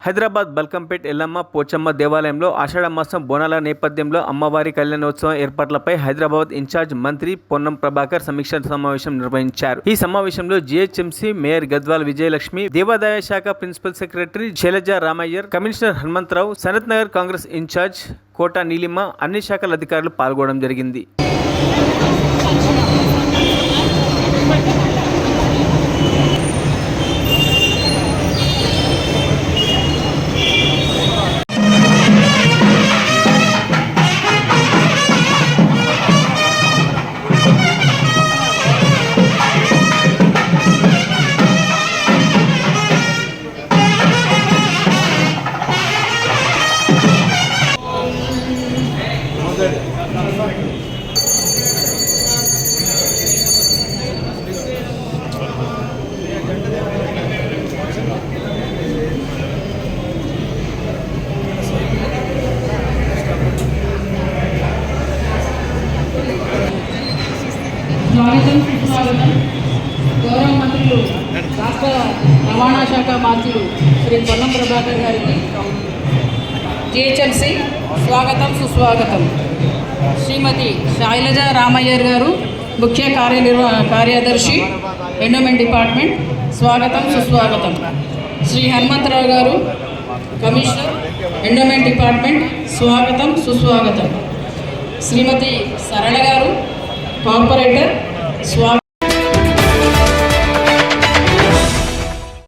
హైదరాబాద్ బల్కంపేట్ ఎల్లమ్మ పోచమ్మ దేవాలయంలో ఆషాఢ మాసం బోనాల నేపథ్యంలో అమ్మవారి కళ్యాణోత్సవం ఏర్పాట్లపై హైదరాబాద్ ఇన్ఛార్జ్ మంత్రి పొన్నం ప్రభాకర్ సమీక్ష సమావేశం నిర్వహించారు. ఈ సమావేశంలో జీహెచ్ఎంసీ మేయర్ గద్వాల్ విజయలక్ష్మి, దేవాదాయ శాఖ principal secretary Shailaja Ramaiyer, commissioner Hanumantharao, Sanath Nagar Congress incharge Kota Neelima, అన్ని శాఖల అధికారులు పాల్గొనడం జరిగింది. స్వాగతం సుస్వాగతం. గౌరవ మంత్రులు రాష్ట్ర రవాణా శాఖ మంత్రులు శ్రీ పొన్నం ప్రభాకర్ గారికి జిహెచ్ఎంసీ స్వాగతం సుస్వాగతం. శ్రీమతి శైలజ రామయ్యర్ గారు ముఖ్య కార్యదర్శి ఎండోమెంట్ డిపార్ట్మెంట్ స్వాగతం సుస్వాగతం. శ్రీ హనుమంతరావు గారు కమిషనర్ ఎండోమెంట్ డిపార్ట్మెంట్ స్వాగతం సుస్వాగతం. శ్రీమతి సరళ గారు కార్పొరేటర్ స్వాగతం.